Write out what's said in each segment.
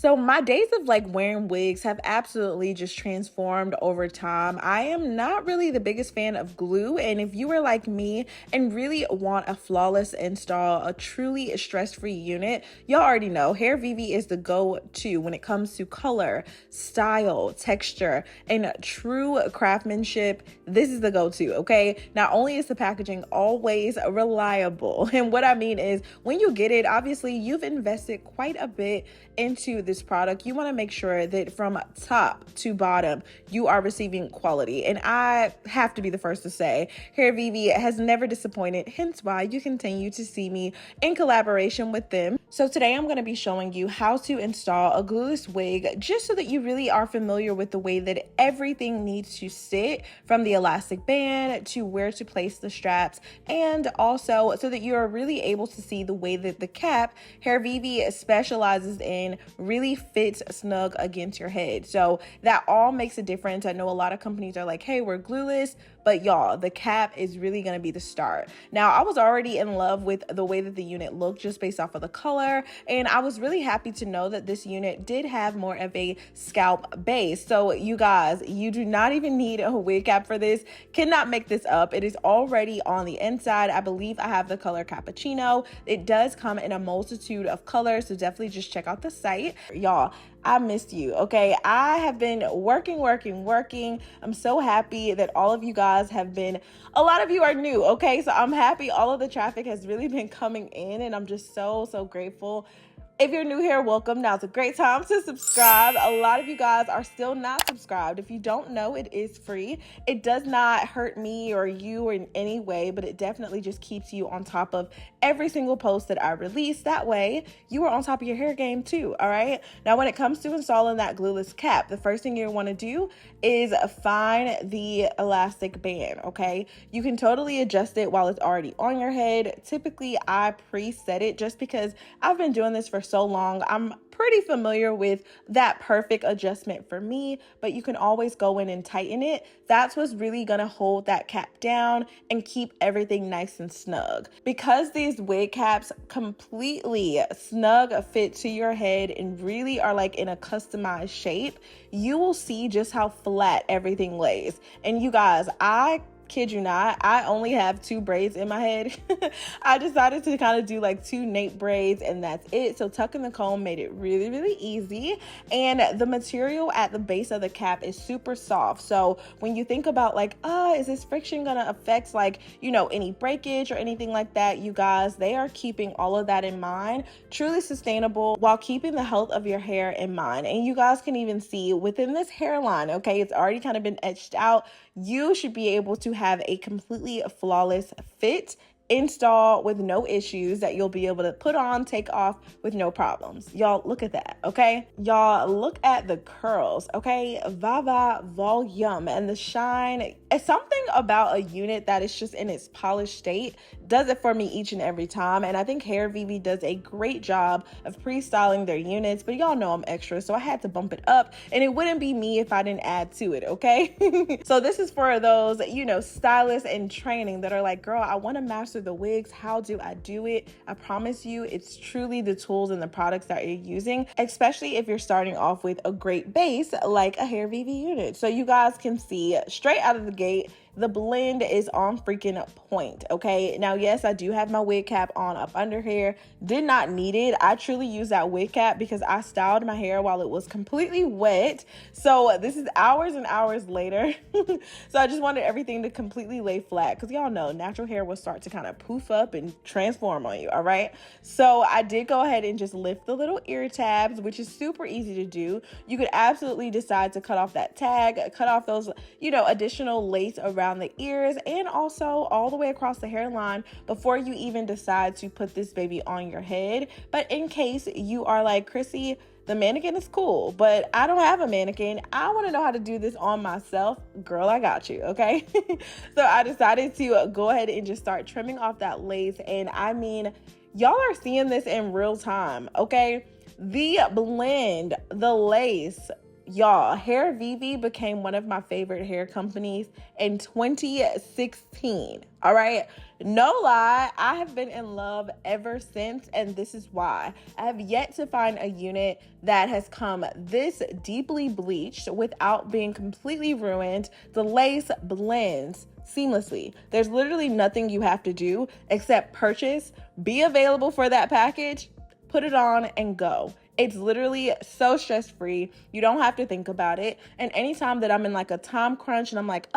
So my days of like wearing wigs have absolutely just transformed over time. I am not really the biggest fan of glue, and if you are like me and really want a flawless install, a truly stress-free unit, y'all already know Hairvivi is the go-to when it comes to color, style, texture, and true craftsmanship. This is the go-to, okay? Not only is the packaging always reliable, and what I mean is when you get it, obviously you've invested quite a bit into this product. You want to make sure that from top to bottom you are receiving quality, and I have to be the first to say Hairvivi has never disappointed, hence why you continue to see me in collaboration with them. So today I'm going to be showing you how to install a glueless wig, just so that you really are familiar with the way that everything needs to sit, from the elastic band to where to place the straps, and also so that you are really able to see the way that the cap Hairvivi specializes in really fits snug against your head. So that all makes a difference. I know a lot of companies are like, hey, we're glueless, but y'all, the cap is really going to be the start. Now, I was already in love with the way that the unit looked just based off of the color, and I was really happy to know that this unit did have more of a scalp base. So you guys, you do not even need a wig cap for this. Cannot make this up. It is already on the inside. I believe I have the color Cappuccino. It does come in a multitude of colors, so definitely just check out the site. Y'all, I missed you, okay? I have been working. I'm so happy that all of you guys have been, a lot of you are new, okay? So I'm happy all of the traffic has really been coming in, and I'm just so grateful. If you're new here, welcome. Now's a great time to subscribe. A lot of you guys are still not subscribed. If you don't know, it is free. It does not hurt me or you in any way, but it definitely just keeps you on top of every single post that I release. That way, you are on top of your hair game too, all right? Now, when it comes to installing that glueless cap, the first thing you want to do is find the elastic band, okay? You can totally adjust it while it's already on your head. Typically, I preset it just because I've been doing this for so long. I'm pretty familiar with that perfect adjustment for me, but you can always go in and tighten it. That's what's really gonna hold that cap down and keep everything nice and snug. Because these wig caps completely snug fit to your head and really are like in a customized shape, you will see just how flat everything lays. And you guys, I kid you not, I only have 2 braids in my head. I decided to kind of do like 2 nape braids, and that's it. So tucking the comb made it really easy, and the material at the base of the cap is super soft. So when you think about like, is this friction gonna affect like, you know, any breakage or anything like that, you guys, they are keeping all of that in mind. Truly sustainable while keeping the health of your hair in mind. And you guys can even see within this hairline, okay, it's already kind of been etched out. You should be able to have a completely flawless fit install with no issues that you'll be able to put on, take off with no problems. Y'all, look at that, okay? Y'all, look at the curls, okay? Vava volume and the shine. It's something about a unit that is just in its polished state does it for me each and every time. And I think Hairvivi does a great job of pre-styling their units, but y'all know I'm extra, so I had to bump it up, and it wouldn't be me if I didn't add to it, okay? So this is for those, you know, stylists in training that are like, girl, I want to master the wigs. How do I do it? I promise you, it's truly the tools and the products that you're using, especially if you're starting off with a great base like a Hairvivi unit. So you guys can see straight out of the gate, the blend is on freaking point, okay? Now, yes, I do have my wig cap on up under here. Did not need it. I truly use that wig cap because I styled my hair while it was completely wet. So this is hours and hours later. So I just wanted everything to completely lay flat because y'all know natural hair will start to kind of poof up and transform on you, all right? So I did go ahead and just lift the little ear tabs, which is super easy to do. You could absolutely decide to cut off that tag, cut off those, you know, additional lace around the ears, and also all the way across the hairline before you even decide to put this baby on your head. But in case you are like, Chrissy, the mannequin is cool, but I don't have a mannequin, I want to know how to do this on myself, girl, I got you, okay? So I decided to go ahead and just start trimming off that lace, and I mean, y'all are seeing this in real time, okay? The blend, the lace, Y'all, Hairvivi became one of my favorite hair companies in 2016. All right. No lie, I have been in love ever since, and this is why. I have yet to find a unit that has come this deeply bleached without being completely ruined. The lace blends seamlessly. There's literally nothing you have to do except purchase, be available for that package, put it on, and go. It's literally so stress-free. You don't have to think about it. And anytime that I'm in like a time crunch and I'm like,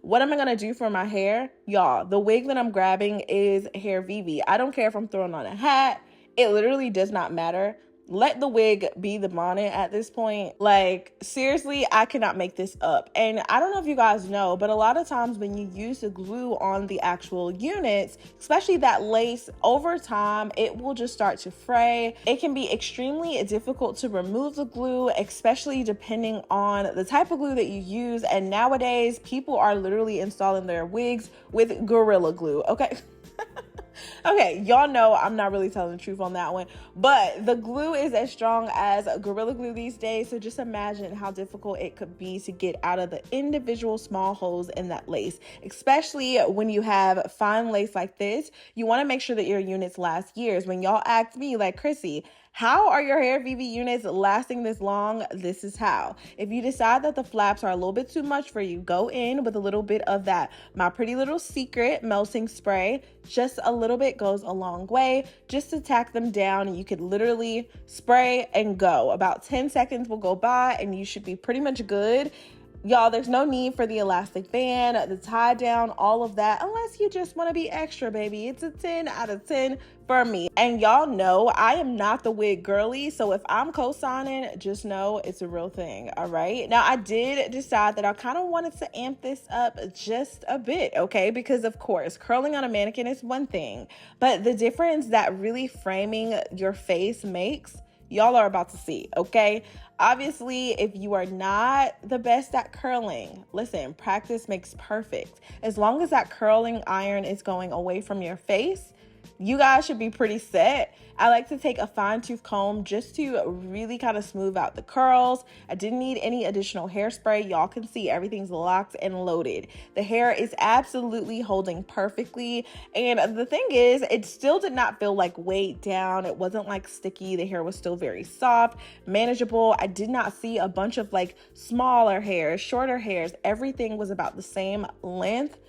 what am I gonna do for my hair? Y'all, the wig that I'm grabbing is Hairvivi. I don't care if I'm throwing on a hat. It literally does not matter. Let the wig be the bonnet at this point. Like, seriously, I cannot make this up. And I don't know if you guys know, but a lot of times when you use the glue on the actual units, especially that lace, over time, it will just start to fray. It can be extremely difficult to remove the glue, especially depending on the type of glue that you use. And nowadays, people are literally installing their wigs with Gorilla Glue, okay? Okay, y'all know I'm not really telling the truth on that one, but the glue is as strong as Gorilla Glue these days, so just imagine how difficult it could be to get out of the individual small holes in that lace, especially when you have fine lace like this. You want to make sure that your units last years. When y'all ask me like, Chrissy, how are your Hairvivi units lasting this long? This is how. If you decide that the flaps are a little bit too much for you, go in with a little bit of that My Pretty Little Secret melting spray. Just a little bit goes a long way. Just to tack them down, you could literally spray and go. About 10 seconds will go by and you should be pretty much good. Y'all, there's no need for the elastic band, the tie down, all of that, unless you just want to be extra, baby. It's a 10 out of 10 for me. And y'all know I am not the wig girly, so if I'm co-signing, just know it's a real thing, all right? Now, I did decide that I kind of wanted to amp this up just a bit, okay? Because, of course, curling on a mannequin is one thing, but the difference that really framing your face makes, y'all are about to see, okay? Obviously, if you are not the best at curling, listen, practice makes perfect. As long as that curling iron is going away from your face, you guys should be pretty set. I like to take a fine tooth comb just to really kind of smooth out the curls. I didn't need any additional hairspray. Y'all can see everything's locked and loaded. The hair is absolutely holding perfectly. And the thing is, it still did not feel like weighed down. It wasn't like sticky. The hair was still very soft, manageable. I did not see a bunch of like smaller hairs, shorter hairs. Everything was about the same length.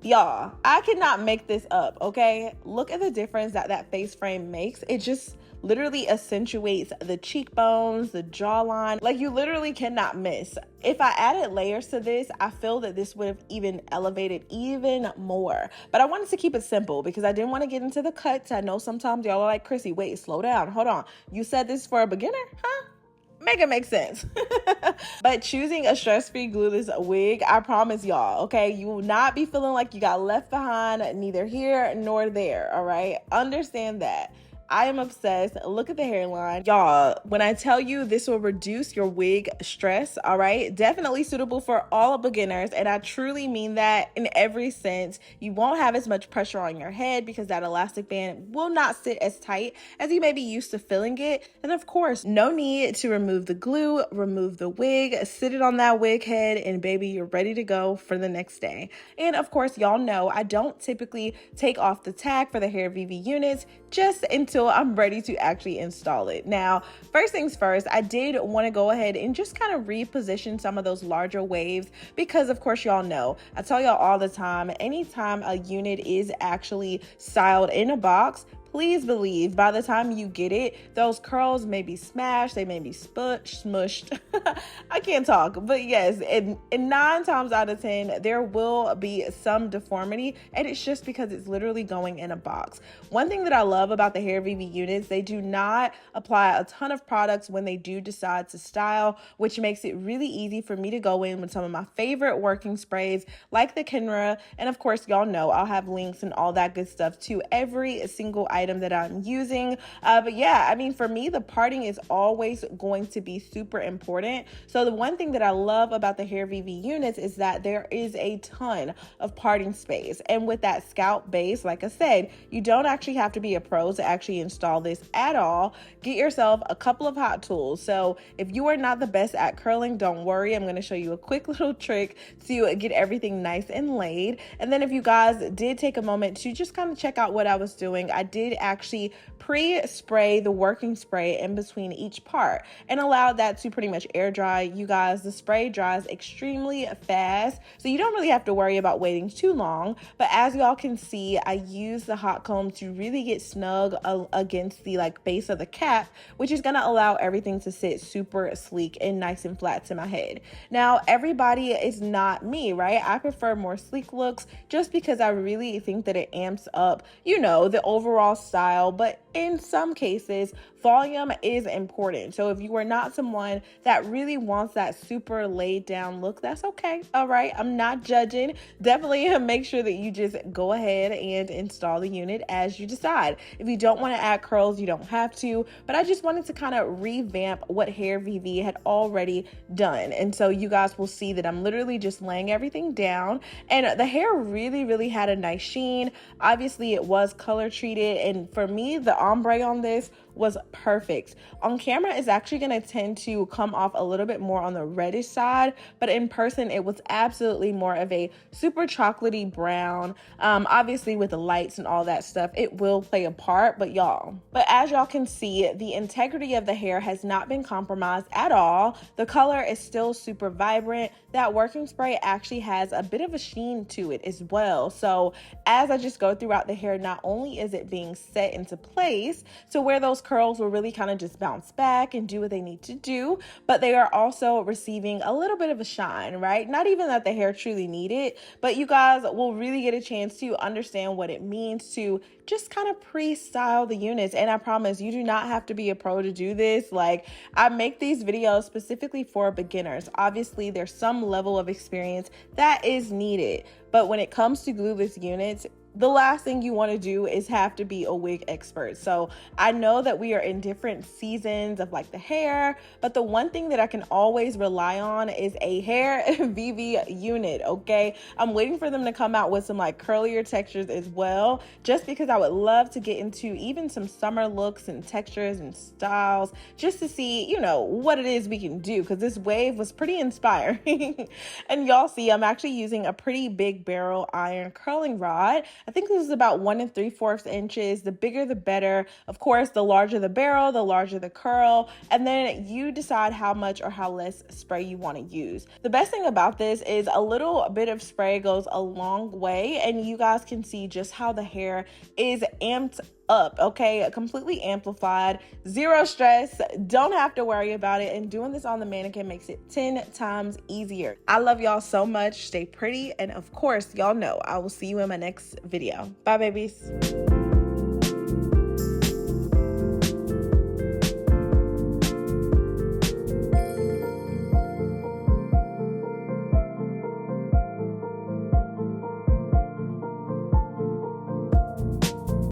Y'all, I cannot make this up, okay? Look at the difference that that face frame makes. It just literally accentuates the cheekbones, the jawline. Like, you literally cannot miss. If I added layers to this, I feel that this would have even elevated even more. But I wanted to keep it simple because I didn't want to get into the cuts. I know sometimes y'all are like, Chrissy, wait, slow down, hold on. You said this for a beginner, huh? Make it make sense. But choosing a stress-free glueless wig, I promise y'all, okay, you will not be feeling like you got left behind, neither here nor there, all right? Understand that. I am obsessed. Look at the hairline. Y'all, when I tell you this will reduce your wig stress, all right? Definitely suitable for all beginners. And I truly mean that in every sense. You won't have as much pressure on your head because that elastic band will not sit as tight as you may be used to feeling it. And of course, no need to remove the glue, remove the wig, sit it on that wig head, and baby, you're ready to go for the next day. And of course, y'all know I don't typically take off the tag for the Hairvivi units just until I'm ready to actually install it. Now, first things first, I did want to go ahead and just kind of reposition some of those larger waves because of course y'all know, I tell y'all all the time, anytime a unit is actually styled in a box, please believe by the time you get it, those curls may be smashed, they may be smushed. I can't talk, but yes, and 9 times out of 10, there will be some deformity, and it's just because it's literally going in a box. One thing that I love about the Hairvivi units, they do not apply a ton of products when they do decide to style, which makes it really easy for me to go in with some of my favorite working sprays, like the Kenra, and of course, y'all know I'll have links and all that good stuff to every single item item that I'm using. But yeah, I mean, for me, the parting is always going to be super important. So the one thing that I love about the Hairvivi units is that there is a ton of parting space. And with that scalp base, like I said, you don't actually have to be a pro to actually install this at all. Get yourself a couple of hot tools. So if you are not the best at curling, don't worry. I'm going to show you a quick little trick to get everything nice and laid. And then if you guys did take a moment to just kind of check out what I was doing, I did actually pre-spray the working spray in between each part and allowed that to pretty much air dry. You guys, the spray dries extremely fast, so you don't really have to worry about waiting too long. But as y'all can see, I use the hot comb to really get snug against the base of the cap, which is going to allow everything to sit super sleek and nice and flat to my head. Now, everybody is not me, right? I prefer more sleek looks just because I really think that it amps up, you know, the overall style. But in some cases, volume is important. So if you are not someone that really wants that super laid down look, that's okay. All right. I'm not judging. Definitely make sure that you just go ahead and install the unit as you decide. If you don't want to add curls, you don't have to, but I just wanted to kind of revamp what Hairvivi had already done. And so you guys will see that I'm literally just laying everything down, and the hair really had a nice sheen. Obviously it was color treated, and for me, the ombre on this was perfect. On camera, it's actually going to tend to come off a little bit more on the reddish side, but in person, it was absolutely more of a super chocolatey brown. Obviously with the lights and all that stuff, it will play a part, but as y'all can see, the integrity of the hair has not been compromised at all. The color is still super vibrant. That working spray actually has a bit of a sheen to it as well. So as I just go throughout the hair, not only is it being set into place to where those curls will really kind of just bounce back and do what they need to do, but they are also receiving a little bit of a shine, right? Not even that the hair truly need it, but you guys will really get a chance to understand what it means to just kind of pre-style the units. And I promise you do not have to be a pro to do this. Like, I make these videos specifically for beginners. Obviously there's some level of experience that is needed, but when it comes to glueless units, the last thing you want to do is have to be a wig expert. So I know that we are in different seasons of the hair, but the one thing that I can always rely on is a Hairvivi unit, okay? I'm waiting for them to come out with some curlier textures as well, just because I would love to get into even some summer looks and textures and styles, just to see, you know, what it is we can do, because this wave was pretty inspiring. And y'all see, I'm actually using a pretty big barrel iron curling rod. I think this is about 1 3/4 inches. The bigger, the better. Of course, the larger the barrel, the larger the curl. And then you decide how much or how less spray you want to use. The best thing about this is a little bit of spray goes a long way, and you guys can see just how the hair is amped up, okay? Completely amplified, zero stress, don't have to worry about it, and doing this on the mannequin makes it 10 times easier. I love y'all so much. Stay pretty, and of course, y'all know I will see you in my next video. Bye, babies.